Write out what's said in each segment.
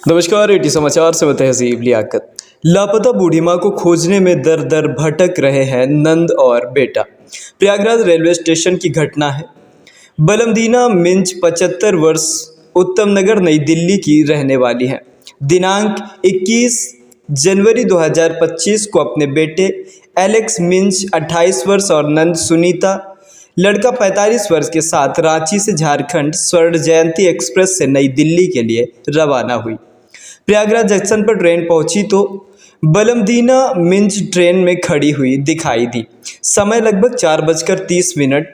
नमस्कार। एटी समाचार से मैं तहजीब लियाकत। लापता बूढ़ी मां को खोजने में दर दर भटक रहे हैं नंद और बेटा। प्रयागराज रेलवे स्टेशन की घटना है। बलमदीना मिंज 75 वर्ष उत्तम नगर नई दिल्ली की रहने वाली है। दिनांक 21 जनवरी 2025 को अपने बेटे एलेक्स मिंज 28 वर्ष और नंद सुनीता लड़का 45 वर्ष के साथ रांची से झारखंड स्वर्ण जयंती एक्सप्रेस से नई दिल्ली के लिए रवाना हुई। प्रयागराज जंक्शन पर ट्रेन पहुंची तो बलमदीना मिंज ट्रेन में खड़ी हुई दिखाई दी। समय लगभग 4:30।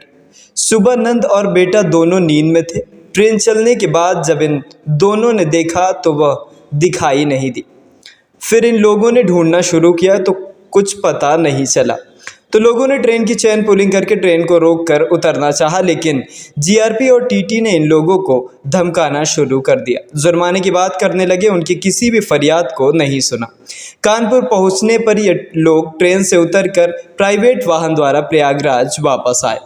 सुबह नंद और बेटा दोनों नींद में थे। ट्रेन चलने के बाद जब इन दोनों ने देखा तो वह दिखाई नहीं दी। फिर इन लोगों ने ढूंढना शुरू किया तो कुछ पता नहीं चला। तो लोगों ने ट्रेन की चेन पुलिंग करके ट्रेन को रोककर उतरना चाहा, लेकिन जीआरपी और टीटी ने इन लोगों को धमकाना शुरू कर दिया। जुर्माने की बात करने लगे, उनकी किसी भी फरियाद को नहीं सुना। कानपुर पहुंचने पर ये लोग ट्रेन से उतरकर प्राइवेट वाहन द्वारा प्रयागराज वापस आए।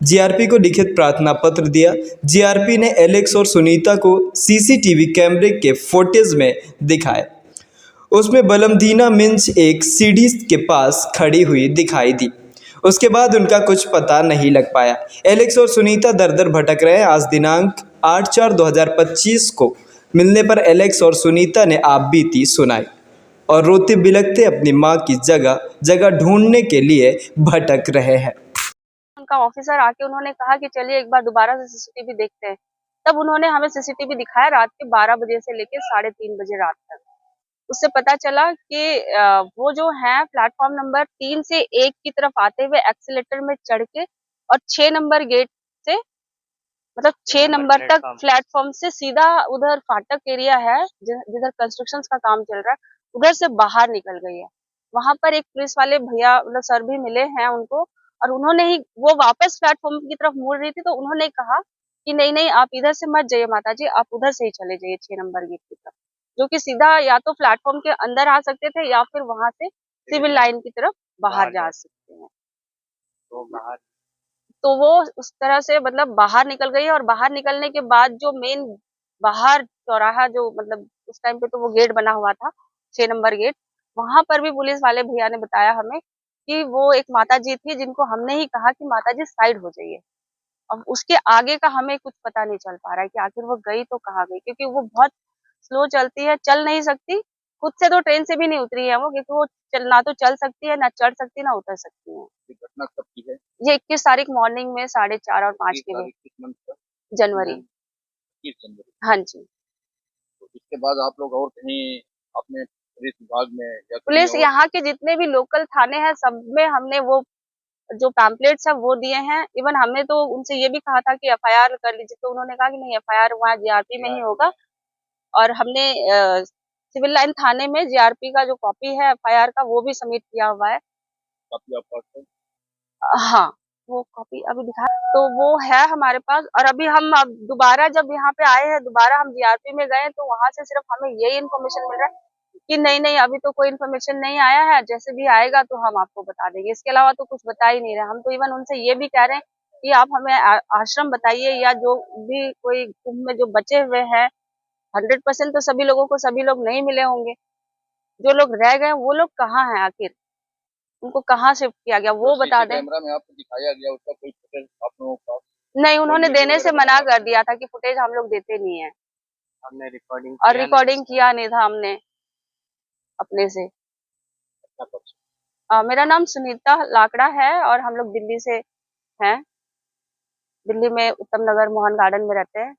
जीआरपी को लिखित प्रार्थना पत्र दिया। जीआरपी ने एलेक्स और सुनीता को सीसीटीवी कैमरे के फुटेज में दिखाए। उसमें बलमदीना मिंज एक सीढ़ी के पास खड़ी हुई दिखाई दी। उसके बाद उनका कुछ पता नहीं लग पाया। एलेक्स और सुनीता दर दर भटक रहे। आज दिनांक 8/4/2025 को मिलने पर एलेक्स और सुनीता ने आप बीती सुनाई और रोते बिलखते अपनी मां की जगह जगह ढूंढने के लिए भटक रहे हैं। उनका ऑफिसर आके उन्होंने कहा कि चलिए एक बार दोबारा से सीसीटीवी देखते हैं। तब उन्होंने हमें सीसीटीवी दिखाया रात के 12 बजे से लेके 3:30 बजे रात तक। उससे पता चला कि वो जो है प्लेटफॉर्म नंबर 3 से 1 की तरफ आते हुए एक्सीलेटर में चढ़ के और 6 नंबर गेट से मतलब 6 नंबर तक प्लेटफॉर्म से सीधा उधर फाटक एरिया है जिधर कंस्ट्रक्शन का काम चल रहा है, उधर से बाहर निकल गई है। वहां पर एक पुलिस वाले भैया मतलब सर भी मिले हैं उनको, और उन्होंने ही वो वापस प्लेटफॉर्म की तरफ मुड़ रही थी तो उन्होंने कहा कि नहीं नहीं आप इधर से मत जाइए माता जी, आप उधर से ही चले जाइए 6 नंबर गेट की तरफ, जो कि सीधा या तो प्लेटफॉर्म के अंदर आ सकते थे या फिर वहां से सिविल लाइन की तरफ बाहर जा सकते हैं। तो वो उस तरह से मतलब बाहर निकल गई है, और बाहर निकलने के बाद जो मेन बाहर चौराहा जो मतलब उस टाइम पे तो वो गेट बना हुआ था 6 नंबर गेट, वहां पर भी पुलिस वाले भैया ने बताया हमें कि वो एक माताजी थी जिनको हमने ही कहा कि माताजी साइड हो जाइए। अब उसके आगे का हमें कुछ पता नहीं चल पा रहा है कि आखिर वो गई तो कहाँ गई, क्योंकि वो बहुत स्लो चलती है, चल नहीं सकती। खुद से तो ट्रेन से भी नहीं उतरी है वो, क्योंकि वो ना तो चल सकती है, ना चढ़ सकती है, ना उतर सकती है। ये घटना कब की है? ये 21 तारीख मॉर्निंग में 4:30 और 5 के तारीख किस मंथ का? जनवरी। 21 जनवरी। हाँ जी। तो इसके बाद आप लोग और कहीं अपने पुलिस विभाग में या कहीं पुलिस और यहाँ के जितने भी लोकल थाने हैं सब में हमने वो जो पैम्पलेट्स है वो दिए हैं। इवन हमने तो उनसे ये भी कहा था कि एफआईआर कर लीजिए, तो उन्होंने कहा कि नहीं एफआईआर वहाँ जीआरपी में ही होगा। और हमने सिविल लाइन थाने में जीआरपी का जो कॉपी है एफआईआर का वो भी सबमिट किया हुआ है। काफी आपका हाँ, वो कॉपी अभी दिखा तो वो है हमारे पास। और अभी हम अब दोबारा जब यहाँ पे आए हैं, दोबारा हम जीआरपी में गए तो वहां से सिर्फ हमें यही इन्फॉर्मेशन मिल रहा है कि नहीं नहीं अभी तो कोई इन्फॉर्मेशन नहीं आया है, जैसे भी आएगा तो हम आपको बता देंगे। इसके अलावा तो कुछ बता ही नहीं रहे। हम तो इवन उनसे ये भी कह रहे हैं कि आप हमें आश्रम बताइए, या जो भी कोई कुंभ में जो बचे हुए हैं 100% तो सभी लोगों को सभी लोग नहीं मिले होंगे। जो लोग रह गए वो लोग कहाँ हैं आखिर, उनको कहाँ शिफ्ट किया गया वो बता दें। कैमरा में आपको दिखाया गया उसका कोई फुटेज आप लोगों का? नहीं, उन्होंने देने से मना कर दिया था कि फुटेज हम लोग देते नहीं है। हमने रिकॉर्डिंग और रिकॉर्डिंग किया नहीं था हमने अपने से। मेरा नाम सुनीता लाकड़ा है और हम लोग दिल्ली से हैं। दिल्ली में उत्तम नगर मोहन गार्डन में रहते हैं।